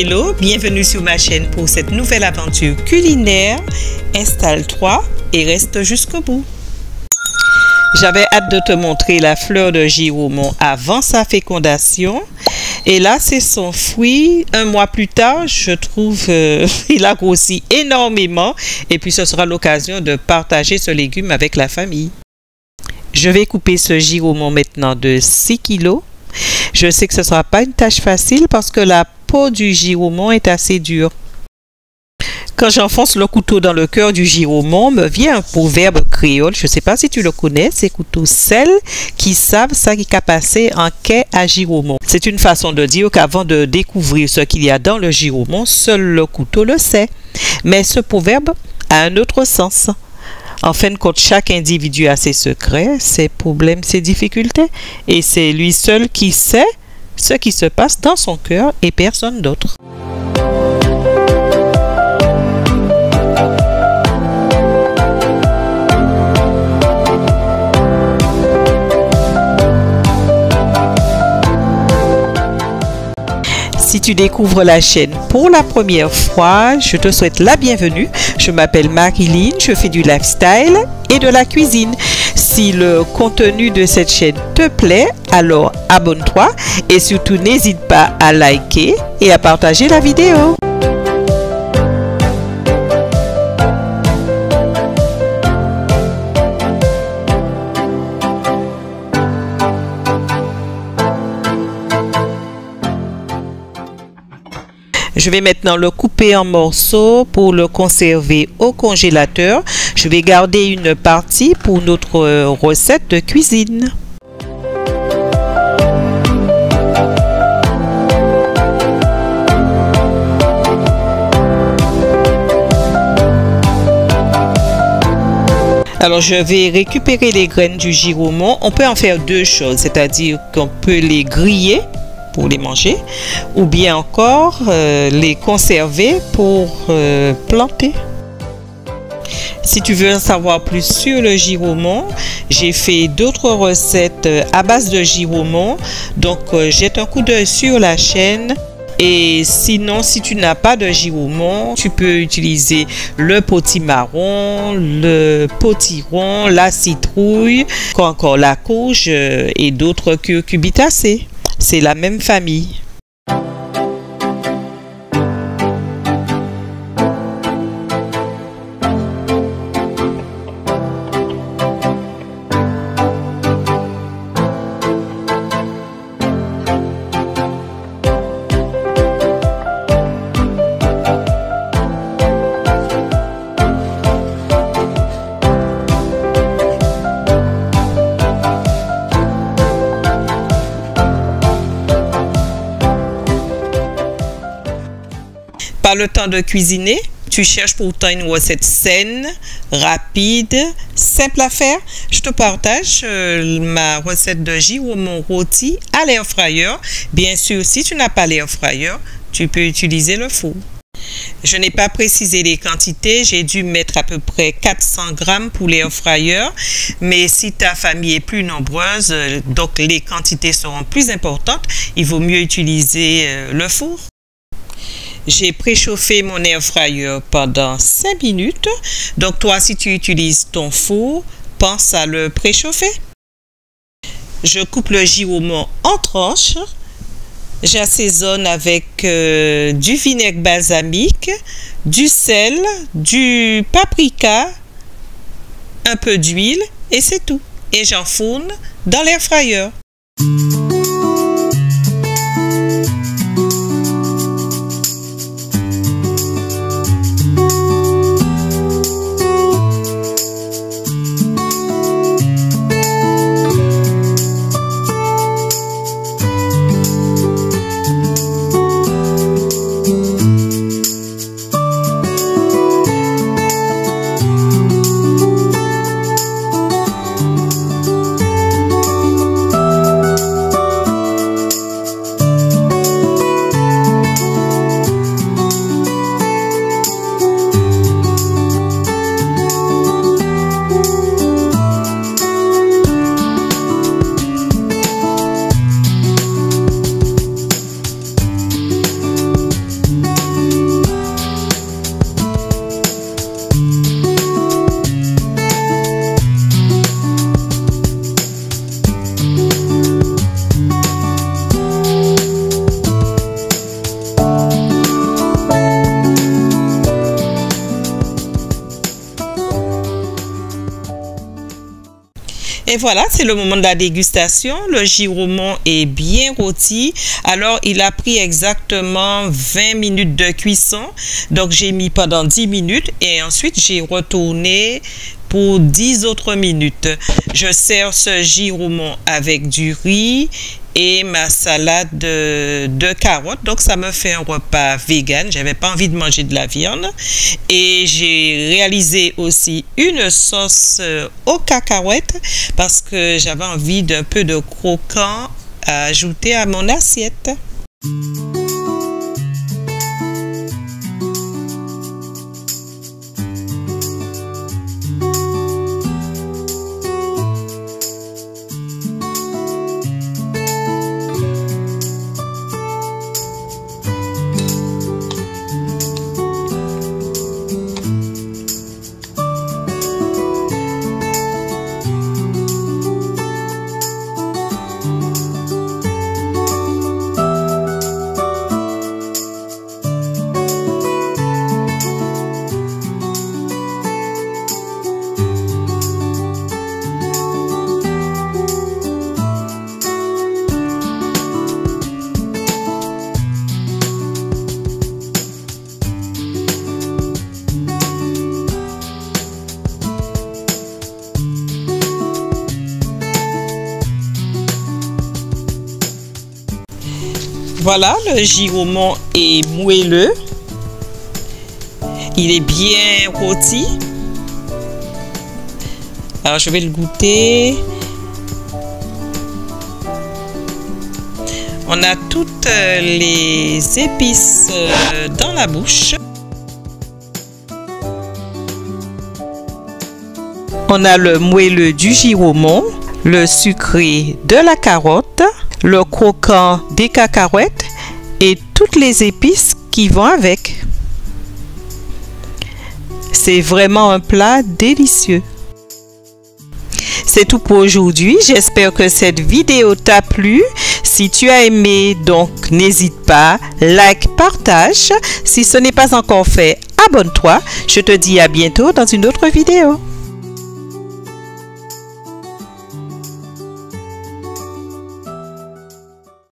Hello, bienvenue sur ma chaîne pour cette nouvelle aventure culinaire. Installe-toi et reste jusqu'au bout. J'avais hâte de te montrer la fleur de giromon avant sa fécondation. Et là, c'est son fruit. Un mois plus tard, je trouve il a grossi énormément. Et puis, ce sera l'occasion de partager ce légume avec la famille. Je vais couper ce giromon maintenant de 6 kg. Je sais que ce ne sera pas une tâche facile parce que la peau du giromon est assez dure. Quand j'enfonce le couteau dans le cœur du giromon, me vient un proverbe créole. Je ne sais pas si tu le connais, c'est couteau sel qui savent ça qui a passé en quai à giromon. C'est une façon de dire qu'avant de découvrir ce qu'il y a dans le giromon, seul le couteau le sait. Mais ce proverbe a un autre sens. En fin de compte, chaque individu a ses secrets, ses problèmes, ses difficultés. Et c'est lui seul qui sait ce qui se passe dans son cœur et personne d'autre. Si tu découvres la chaîne pour la première fois, je te souhaite la bienvenue. Je m'appelle Marilyn, je fais du lifestyle et de la cuisine. Si le contenu de cette chaîne te plaît, alors abonne-toi et surtout n'hésite pas à liker et à partager la vidéo. Je vais maintenant le couper en morceaux pour le conserver au congélateur. Je vais garder une partie pour notre recette de cuisine. Alors, je vais récupérer les graines du giromon. On peut en faire deux choses, c'est-à-dire qu'on peut les griller pour les manger ou bien encore les conserver pour planter. Si tu veux en savoir plus sur le giromon, j'ai fait d'autres recettes à base de giromon, donc jette un coup d'œil sur la chaîne. Et sinon, si tu n'as pas de giromon, tu peux utiliser le potimarron, le potiron, la citrouille, encore la courge et d'autres cucurbitacées. C'est la même famille. Pas le temps de cuisiner, tu cherches pourtant une recette saine, rapide, simple à faire. Je te partage ma recette de giromon rôti à l'air fryer. Bien sûr, si tu n'as pas l'air fryer, tu peux utiliser le four. Je n'ai pas précisé les quantités, j'ai dû mettre à peu près 400 g pour l'air fryer. Mais si ta famille est plus nombreuse, donc les quantités seront plus importantes, il vaut mieux utiliser le four. J'ai préchauffé mon air fryer pendant 5 minutes. Donc toi, si tu utilises ton four, pense à le préchauffer. Je coupe le giromon en tranches. J'assaisonne avec du vinaigre balsamique, du sel, du paprika, un peu d'huile et c'est tout. Et j'enfourne dans l'air fryer. Et voilà, c'est le moment de la dégustation. Le gyroumon est bien rôti. Alors, il a pris exactement 20 minutes de cuisson. Donc, j'ai mis pendant 10 minutes et ensuite, j'ai retourné pour 10 autres minutes. Je sers ce gyroumon avec du riz et ma salade de carottes. Donc, ça me fait un repas vegan. J'avais pas envie de manger de la viande. Et j'ai réalisé aussi une sauce aux cacahuètes parce que j'avais envie d'un peu de croquant à ajouter à mon assiette. Voilà, le gyroumon est moelleux. Il est bien rôti. Alors, je vais le goûter. On a toutes les épices dans la bouche. On a le moelleux du gyroumon, le sucré de la carotte, le croquant des cacahuètes et toutes les épices qui vont avec. C'est vraiment un plat délicieux. C'est tout pour aujourd'hui. J'espère que cette vidéo t'a plu. Si tu as aimé, donc n'hésite pas, like, partage. Si ce n'est pas encore fait, abonne-toi. Je te dis à bientôt dans une autre vidéo.